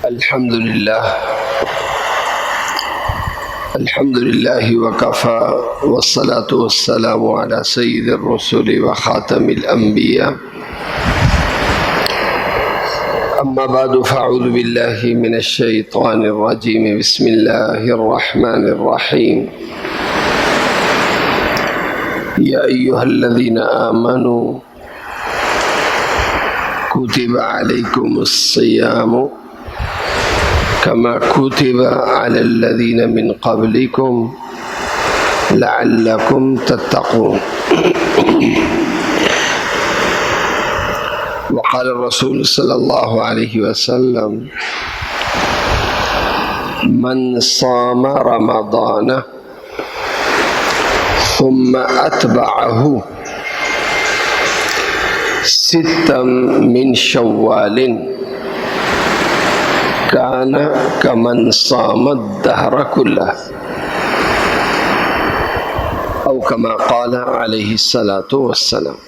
الحمد لله وكفى والصلاة والسلام على سيد الرسل وخاتم الأنبياء أما بعد فأعوذ بالله من الشيطان الرجيم بسم الله الرحمن الرحيم يا أيها الذين آمنوا كتب عليكم الصيام كما كتب على الذين من قبلكم لعلكم تتقون وقال الرسول صلى الله عليه وسلم من صام رمضان ثم أتبعه ستا من شوال كان كمن صام الدهر كله أو كما قال عليه الصلاة والسلام.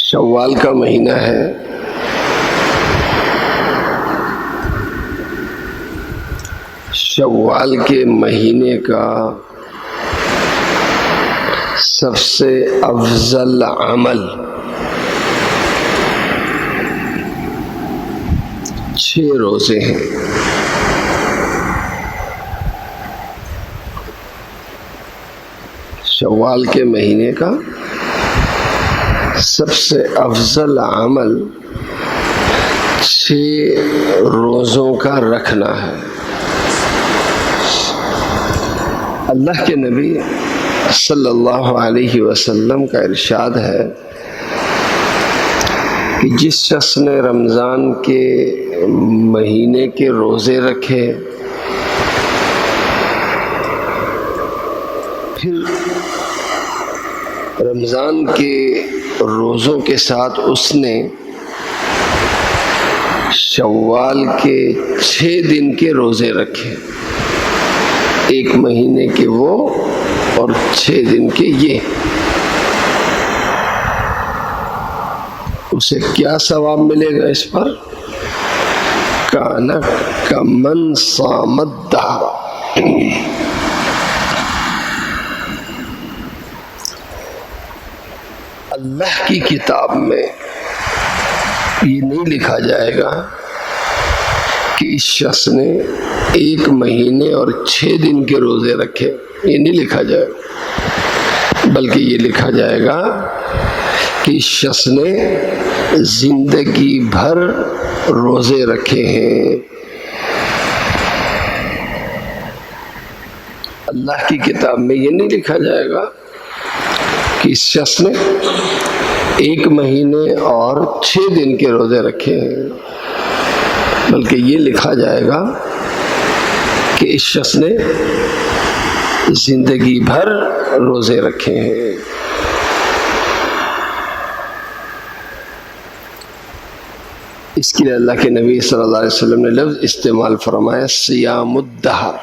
شوال کا مہینہ ہے، شوال کے مہینے کا سب سے افضل عمل 6 روزے ہیں۔ شوال کے مہینے کا سب سے افضل عمل 6 روزوں کا رکھنا ہے۔ اللہ کے نبی صلی اللہ علیہ وسلم کا ارشاد ہے کہ جس شخص نے رمضان کے مہینے کے روزے رکھے پھر رمضان کے روزوں کے ساتھ اس نے شوال کے 6 دن کے روزے رکھے، 1 مہینے کے وہ اور 6 دن کے یہ، اسے کیا ثواب ملے گا اس پر؟ کان کمن صام الدہر، اللہ کی کتاب میں یہ نہیں لکھا جائے گا کہ اس شخص نے 1 مہینے اور 6 دن کے روزے رکھے، یہ نہیں لکھا جائے گا، بلکہ یہ لکھا جائے گا کہ اس شخص نے زندگی بھر روزے رکھے ہیں۔ اللہ کی کتاب میں یہ نہیں لکھا جائے گا کہ اس شخص نے 1 مہینے اور 6 دن کے روزے رکھے ہیں، بلکہ یہ لکھا جائے گا کہ اس شخص نے زندگی بھر روزے رکھے ہیں۔ اس کے لیے اللہ کے نبی صلی اللہ علیہ وسلم نے لفظ استعمال فرمایا سیام الدہر۔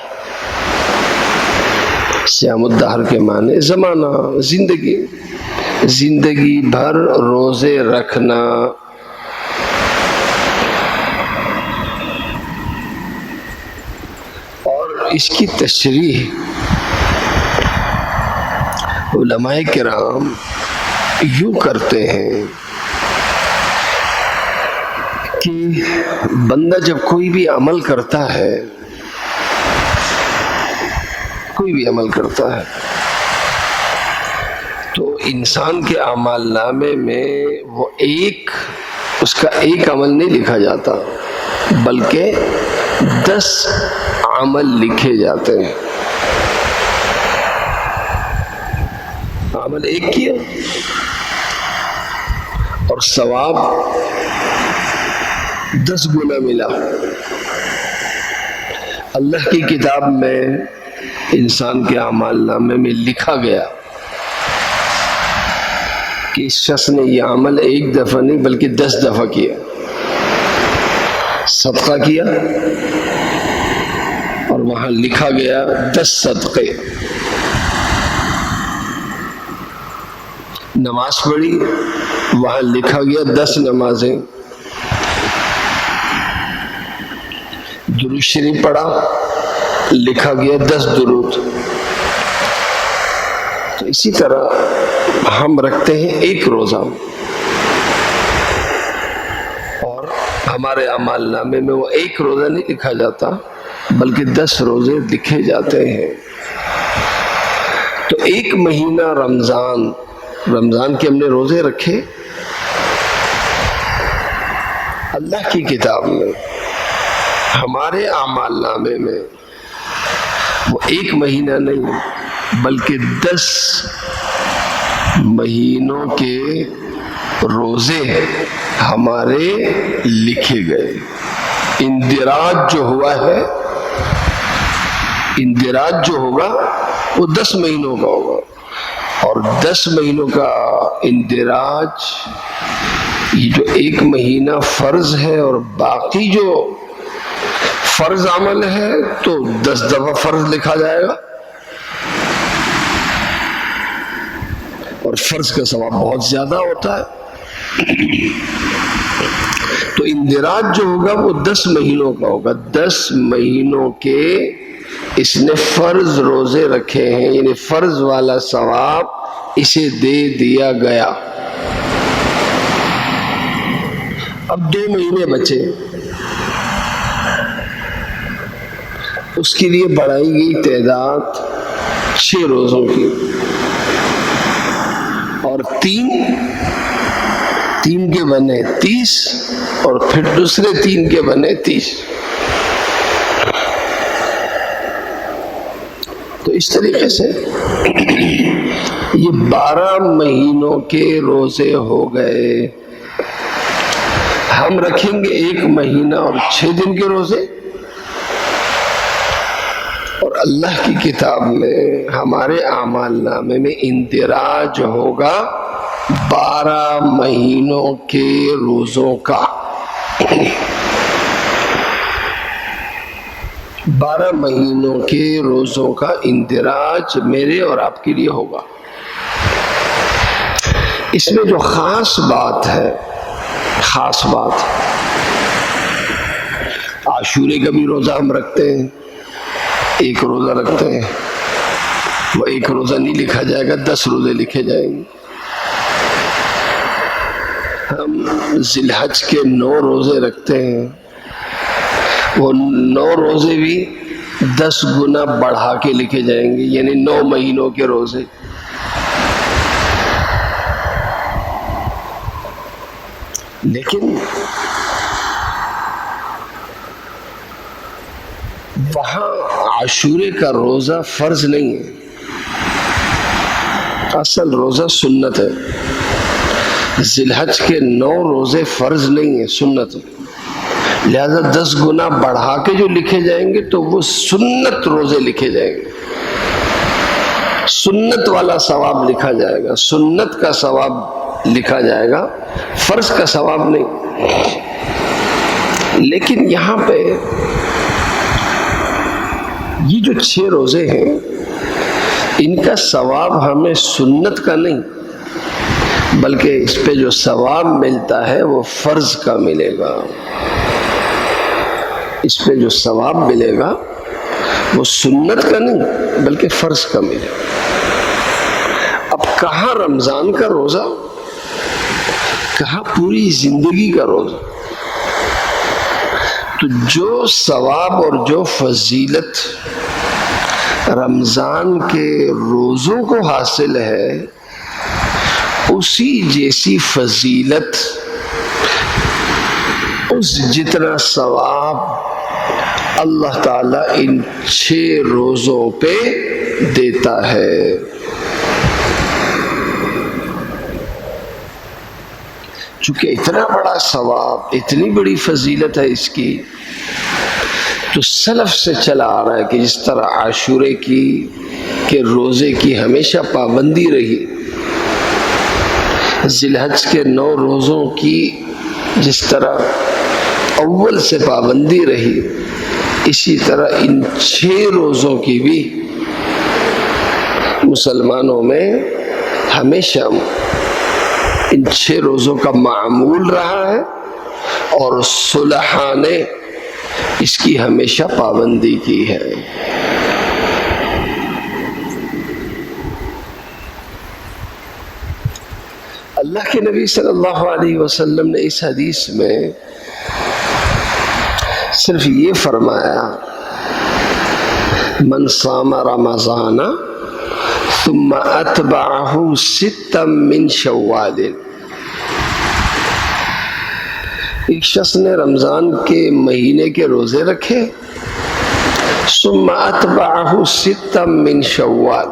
سیام الدہر کے معنی زمانہ، زندگی بھر روزے رکھنا۔ اور اس کی تشریح علماء کرام یوں کرتے ہیں کہ بندہ جب کوئی بھی عمل کرتا ہے، تو انسان کے اعمال نامے میں وہ اس کا ایک عمل نہیں لکھا جاتا، بلکہ 10 عمل لکھے جاتے ہیں۔ عمل 1 کیا اور ثواب 10 گنا ملا۔ اللہ کی کتاب میں انسان کے اعمال نامے میں لکھا گیا کہ اس شخص نے یہ عمل 1 دفعہ نہیں بلکہ 10 دفعہ کیا، صدقہ کیا اور وہاں لکھا گیا 10 صدقے، نماز پڑھی، وہاں لکھا گیا 10 نمازیں، درود شریف پڑھا، لکھا گیا 10 درود۔ تو اسی طرح ہم رکھتے ہیں ایک روزہ، اور ہمارے اعمال نامے میں وہ ایک روزہ نہیں لکھا جاتا بلکہ 10 روزے لکھے جاتے ہیں۔ تو ایک مہینہ رمضان کے ہم نے روزے رکھے، اللہ کی کتاب میں ہمارے اعمال نامے میں وہ ایک مہینہ نہیں بلکہ 10 مہینوں کے روزے ہمارے لکھے گئے۔ اندراج جو ہوا ہے، اندراج جو ہوگا وہ 10 مہینوں کا ہوگا، اور 10 مہینوں کا اندراج، یہ جو ایک مہینہ فرض ہے اور باقی جو فرض عمل ہے تو 10 دفعہ فرض لکھا جائے گا، اور فرض کا ثواب بہت زیادہ ہوتا ہے۔ تو اندراج جو ہوگا وہ 10 مہینوں کا ہوگا۔ 10 مہینوں کے اس نے فرض روزے رکھے ہیں، یعنی فرض والا ثواب اسے دے دیا گیا۔ اب 2 مہینے بچے، اس کے لیے بڑھائی گئی تعداد 6 روزوں کی، اور 3 کے بنے 30، اور پھر دوسرے 3 کے بنے 30۔ تو اس طریقے سے یہ 12 مہینوں کے روزے ہو گئے۔ ہم رکھیں گے 1 مہینہ اور 6 دن کے روزے، اور اللہ کی کتاب میں ہمارے اعمال نامے میں اندراج ہوگا 12 مہینوں کے روزوں کا۔ 12 مہینوں کے روزوں کا اندراج میرے اور آپ کے لیے ہوگا۔ اس میں جو خاص بات ہے، خاص بات، عاشورے کا بھی روزہ ہم رکھتے ہیں، 1 روزہ رکھتے ہیں، وہ 1 روزہ نہیں لکھا جائے گا، 10 روزے لکھے جائیں گے۔ ہم ذی الحج کے 9 روزے رکھتے ہیں، وہ 9 روزے بھی 10 گنا بڑھا کے لکھے جائیں گے، یعنی 9 مہینوں کے روزے۔ لیکن وہاں عاشورے کا روزہ فرض نہیں ہے، اصل روزہ سنت ہے۔ ذی الحج کے 9 روزے فرض نہیں ہے، سنت ہے، لہذا 10 گنا بڑھا کے جو لکھے جائیں گے تو وہ سنت روزے لکھے جائیں گے، سنت والا ثواب لکھا جائے گا، سنت کا ثواب لکھا جائے گا، فرض کا ثواب نہیں۔ لیکن یہاں پہ یہ جو 6 روزے ہیں، ان کا ثواب ہمیں سنت کا نہیں بلکہ اس پہ جو ثواب ملتا ہے وہ فرض کا ملے گا۔ اس پہ جو ثواب ملے گا وہ سنت کا نہیں بلکہ فرض کا ملے گا۔ اب کہاں رمضان کا روزہ، کہاں پوری زندگی کا روزہ؟ تو جو ثواب اور جو فضیلت رمضان کے روزوں کو حاصل ہے، اسی جیسی فضیلت، اس جتنا ثواب اللہ تعالیٰ ان 6 روزوں پہ دیتا ہے۔ چونکہ اتنا بڑا ثواب، اتنی بڑی فضیلت ہے اس کی، تو سلف سے چلا آ رہا ہے کہ جس طرح عاشورے کے روزے کی ہمیشہ پابندی رہی، ذی الحج کے 9 روزوں کی جس طرح اول سے پابندی رہی، اسی طرح ان 6 روزوں کی بھی مسلمانوں میں ہمیشہ ان 6 روزوں کا معمول رہا ہے اور صلحاء نے اس کی ہمیشہ پابندی کی ہے۔ اللہ کے نبی صلی اللہ علیہ وسلم نے اس حدیث میں صرف یہ فرمایا من صام رمضان ثم اتبعہ 6 من شوال، ایک شخص نے رمضان کے مہینے کے روزے رکھے، ثم اتبعہ 6 من شوال،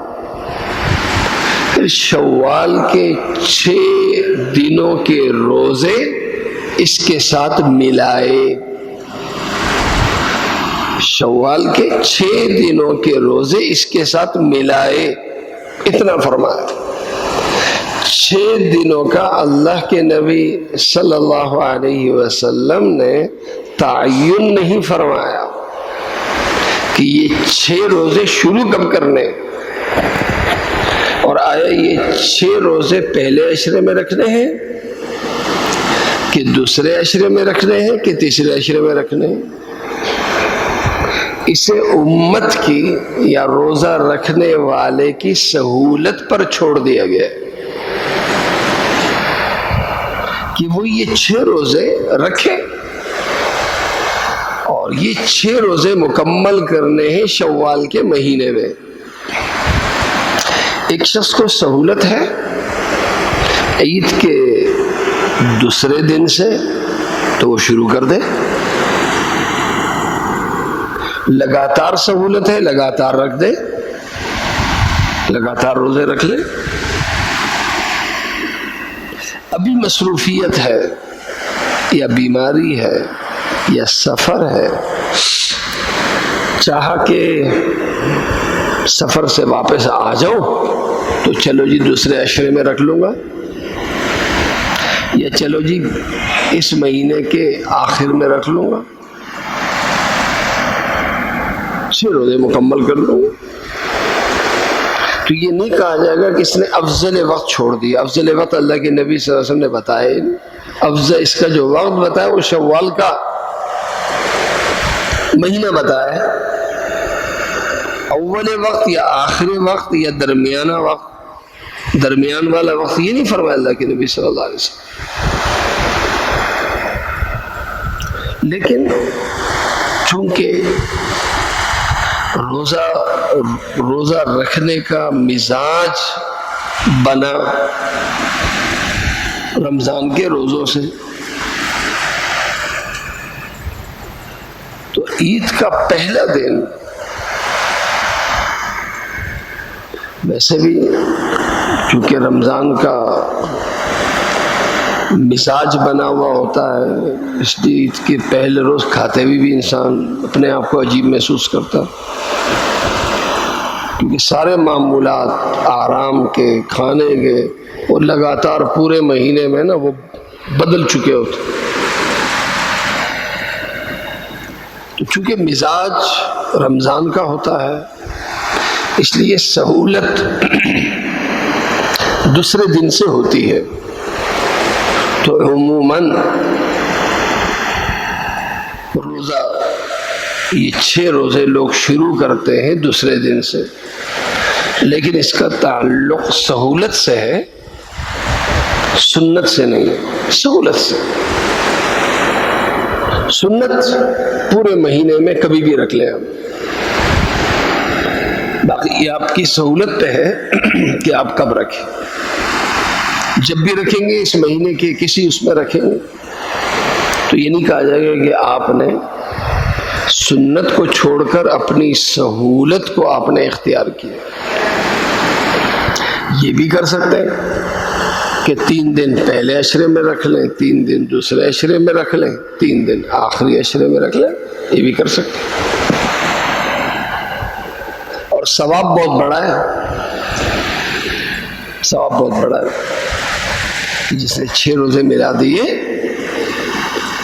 پھر شوال کے 6 دنوں کے روزے اس کے ساتھ ملائے، شوال کے 6 دنوں کے روزے اس کے ساتھ ملائے، اتنا فرمایا۔ 6 دنوں کا اللہ کے نبی صلی اللہ علیہ وسلم نے تعین نہیں فرمایا کہ یہ 6 روزے شروع کب کرنے، اور آیا یہ 6 روزے پہلے عشرے میں رکھنے ہیں کہ دوسرے عشرے میں رکھنے ہیں کہ تیسرے عشرے میں رکھنے ہیں۔ اسے امت کی یا روزہ رکھنے والے کی سہولت پر چھوڑ دیا گیا کہ وہ یہ 6 روزے رکھے، اور یہ 6 روزے مکمل کرنے ہیں شوال کے مہینے میں۔ ایک شخص کو سہولت ہے عید کے دوسرے دن سے تو وہ شروع کر دے، لگاتار سہولت ہے لگاتار رکھ دے، لگاتار روزے رکھ لے۔ ابھی مصروفیت ہے یا بیماری ہے یا سفر ہے، چاہا کہ سفر سے واپس آ جاؤ تو چلو جی دوسرے عشرے میں رکھ لوں گا، یا چلو جی اس مہینے کے آخر میں رکھ لوں گا، 6 روزے مکمل کر لوں گا۔ تو یہ نہیں کہا جائے گا کہ اس نے افضل وقت چھوڑ دیا۔ افضل وقت اللہ کے نبی صلی اللہ علیہ وسلم نے بتایا، افضل اس کا جو وقت بتایا وہ شوال کا مہینہ بتایا، اول وقت یا آخری وقت یا درمیانہ وقت، درمیان والا وقت یہ نہیں فرمایا اللہ کے نبی صلی اللہ علیہ وسلم۔ لیکن چونکہ روزہ رکھنے کا مزاج بنا رمضان کے روزوں سے، تو عید کا پہلا دن ویسے بھی چونکہ رمضان کا مزاج بنا ہوا ہوتا ہے، اس لیے عید کے پہلے روز کھاتے ہوئے بھی انسان اپنے آپ کو عجیب محسوس کرتا ہے، کیونکہ سارے معمولات آرام کے کھانے کے اور لگاتار پورے مہینے میں نا وہ بدل چکے ہوتے، تو چونکہ مزاج رمضان کا ہوتا ہے اس لیے سہولت دوسرے دن سے ہوتی ہے، تو عموماً روزہ یہ 6 روزے لوگ شروع کرتے ہیں دوسرے دن سے، لیکن اس کا تعلق سہولت سے ہے، سنت سے نہیں ہے، سہولت سے۔ سنت پورے مہینے میں کبھی بھی رکھ لیں آپ، باقی یہ آپ کی سہولت پہ ہے کہ آپ کب رکھیں، جب بھی رکھیں گے اس مہینے کے کسی اس میں رکھیں گے، تو یہ نہیں کہا جائے گا کہ آپ نے سنت کو چھوڑ کر اپنی سہولت کو آپ نے اختیار کیا۔ یہ بھی کر سکتے ہیں کہ 3 دن پہلے عشرے میں رکھ لیں، 3 دن دوسرے عشرے میں رکھ لیں، 3 دن آخری عشرے میں رکھ لیں، یہ بھی کر سکتے ہیں، اور ثواب بہت بڑا ہے، ثواب بہت بڑا ہے۔ جس نے 6 روزے ملا دیے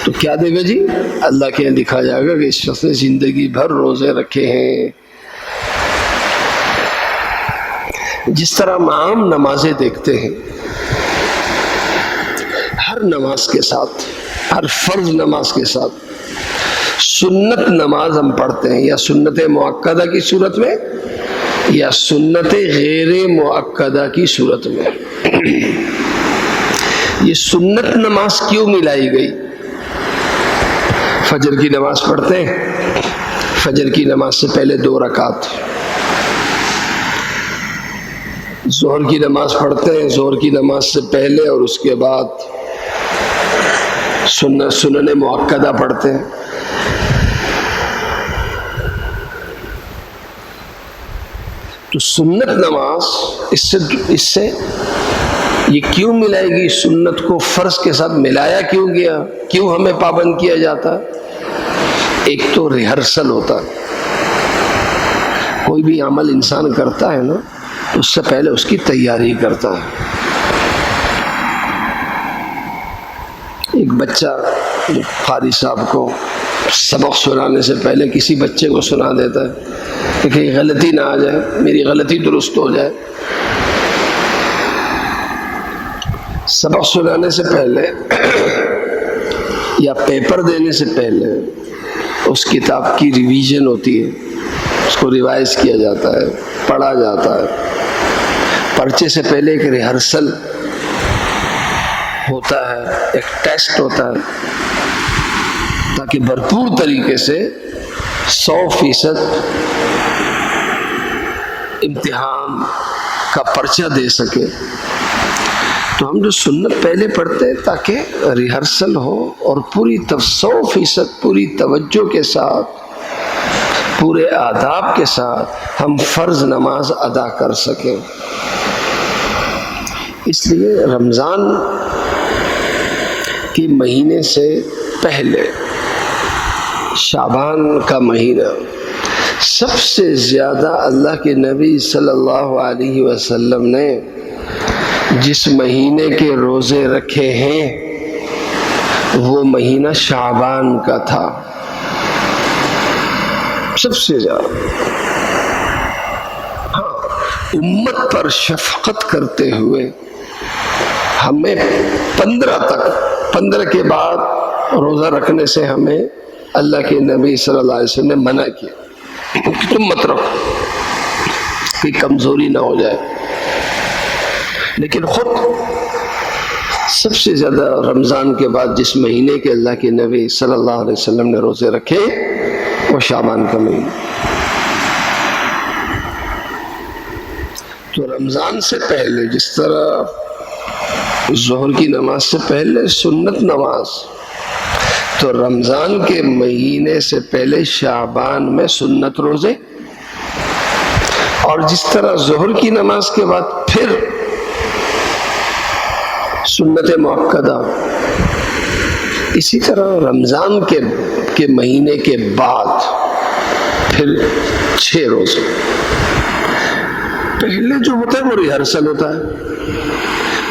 تو کیا دے گا جی؟ اللہ کے یہاں لکھا جائے گا کہ اس شخص نے زندگی بھر روزے رکھے ہیں۔ جس طرح ہم عام نمازیں دیکھتے ہیں ہر نماز کے ساتھ، ہر فرض نماز کے ساتھ سنت نماز ہم پڑھتے ہیں، یا سنت مؤکدہ کی صورت میں یا سنت غیر مؤکدہ کی صورت میں۔ یہ سنت نماز کیوں ملائی گئی؟ فجر کی نماز پڑھتے ہیں، فجر کی نماز سے پہلے 2 رکعت، ظہر کی نماز پڑھتے ہیں، ظہر کی نماز سے پہلے اور اس کے بعد سنن مؤکدہ پڑھتے ہیں۔ تو سنت نماز اس سے یہ کیوں ملائے گی؟ سنت کو فرض کے ساتھ ملایا کیوں گیا؟ کیوں ہمیں پابند کیا جاتا ہے؟ ایک تو ریہرسل ہوتا ہے، کوئی بھی عمل انسان کرتا ہے نا تو اس سے پہلے اس کی تیاری کرتا ہے۔ ایک بچہ قاری صاحب کو سبق سنانے سے پہلے کسی بچے کو سنا دیتا ہے کہ کہیں غلطی نہ آ جائے، میری غلطی درست ہو جائے۔ سبق سنانے سے پہلے یا پیپر دینے سے پہلے اس کتاب کی ریویژن ہوتی ہے، اس کو ریوائز کیا جاتا ہے، پڑھا جاتا ہے۔ پرچے سے پہلے ایک ریہرسل ہوتا ہے، ایک ٹیسٹ ہوتا ہے، تاکہ بھرپور طریقے سے 100% امتحان کا پرچہ دے سکے۔ تو ہم جو سنت پہلے پڑھتے ہیں تاکہ ریہرسل ہو اور پوری 100% پوری توجہ کے ساتھ، پورے آداب کے ساتھ ہم فرض نماز ادا کر سکیں۔ اس لیے رمضان کے مہینے سے پہلے شعبان کا مہینہ سب سے زیادہ اللہ کے نبی صلی اللہ علیہ وسلم نے جس مہینے کے روزے رکھے ہیں وہ مہینہ شعبان کا تھا، سب سے زیادہ۔ ہاں، امت پر شفقت کرتے ہوئے ہمیں 15 کے بعد روزہ رکھنے سے ہمیں اللہ کے نبی صلی اللہ علیہ وسلم نے منع کیا کہ تم مت رکھو کہ کمزوری نہ ہو جائے، لیکن خود سب سے زیادہ رمضان کے بعد جس مہینے کے اللہ کے نبی صلی اللہ علیہ وسلم نے روزے رکھے وہ شعبان کا مہینہ۔ تو رمضان سے پہلے جس طرح ظہر کی نماز سے پہلے سنت نماز، تو رمضان کے مہینے سے پہلے شعبان میں سنت روزے، اور جس طرح ظہر کی نماز کے بعد پھر سنت مؤکدہ، اسی طرح رمضان کے مہینے کے بعد پھر 6 روزے۔ پہلے جو ہوتا ہے وہ ریہرسل ہوتا ہے،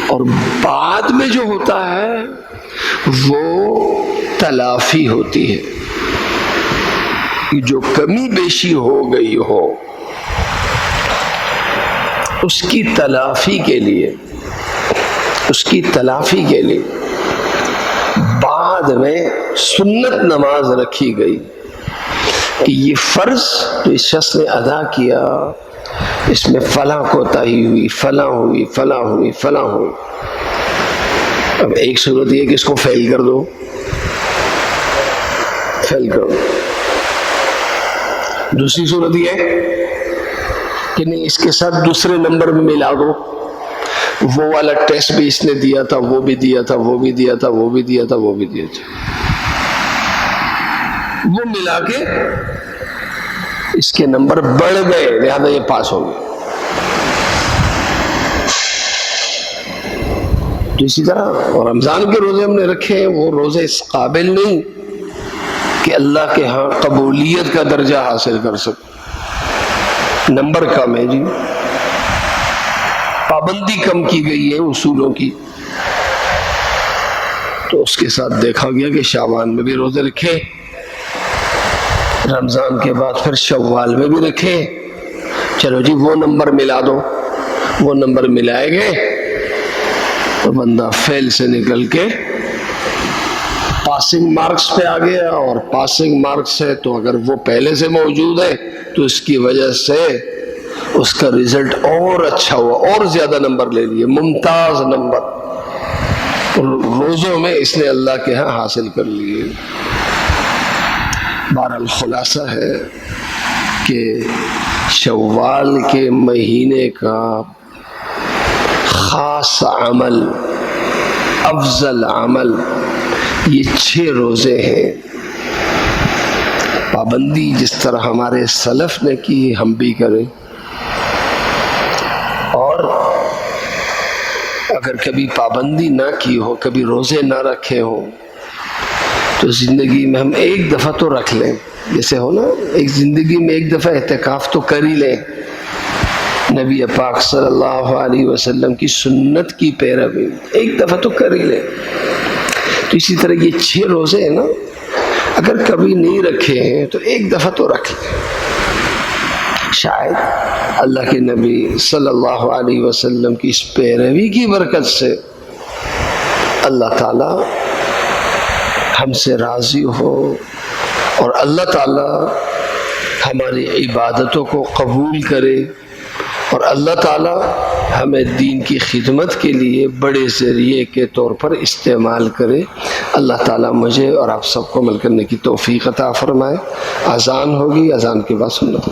اور بعد میں جو ہوتا ہے وہ تلافی ہوتی ہے، جو کمی بیشی ہو گئی ہو اس کی تلافی کے لیے بعد میں سنت نماز رکھی گئی کہ یہ فرض جو اس شخص نے ادا کیا اس میں فلاں کوتاہی ہوئی، فلاں ہوئی۔ اب ایک صورت یہ کہ اس کو فیل کر دو، دوسری صورت یہ ہے کہ نہیں، اس کے ساتھ دوسرے نمبر میں ملا دو، وہ والا ٹیسٹ بھی اس نے دیا تھا، وہ بھی دیا تھا، وہ ملا کے اس کے نمبر بڑھ گئے، لہذا یہ پاس ہو گئے۔ تو اسی طرح رمضان کے روزے ہم نے رکھے ہیں، وہ روزے اس قابل نہیں کہ اللہ کے ہاں قبولیت کا درجہ حاصل کر سکے، نمبر کم ہے جی، پابندی کم کی گئی ہے اصولوں کی۔ تو اس کے ساتھ دیکھا گیا کہ شعبان میں بھی روزے رکھے، رمضان کے بعد پھر شوال میں بھی رکھے، چلو جی وہ نمبر ملا دو، وہ نمبر ملائے گئے تو بندہ فیل سے نکل کے پاسنگ مارکس پہ آ گیا، اور پاسنگ مارکس ہے تو اگر وہ پہلے سے موجود ہے تو اس کی وجہ سے اس کا رزلٹ اور اچھا ہوا، اور زیادہ نمبر لے لیے، ممتاز نمبر روزوں میں اس نے اللہ کے ہاں حاصل کر لیے۔ بہرحال خلاصہ ہے کہ شوال کے مہینے کا خاص عمل، افضل عمل یہ 6 روزے ہیں۔ پابندی جس طرح ہمارے سلف نے کی ہم بھی کریں، اور اگر کبھی پابندی نہ کی ہو، کبھی روزے نہ رکھے ہوں، تو زندگی میں ہم ایک دفعہ تو رکھ لیں، جیسے ہو نا، ایک زندگی میں ایک دفعہ اعتکاف تو کر ہی لیں، نبی پاک صلی اللہ علیہ وسلم کی سنت کی پیروی ایک دفعہ تو کر ہی لیں۔ تو اسی طرح یہ 6 روزے ہیں نا، اگر کبھی نہیں رکھے ہیں تو ایک دفعہ تو رکھ لیں، شاید اللہ کے نبی صلی اللہ علیہ وسلم کی اس پیروی کی برکت سے اللہ تعالی ہم سے راضی ہو، اور اللہ تعالی ہماری عبادتوں کو قبول کرے، اور اللہ تعالی ہمیں دین کی خدمت کے لیے بڑے ذریعے کے طور پر استعمال کرے۔ اللہ تعالیٰ مجھے اور آپ سب کو عمل کرنے کی توفیق عطا فرمائے۔ اذان ہوگی، اذان کے بعد سنت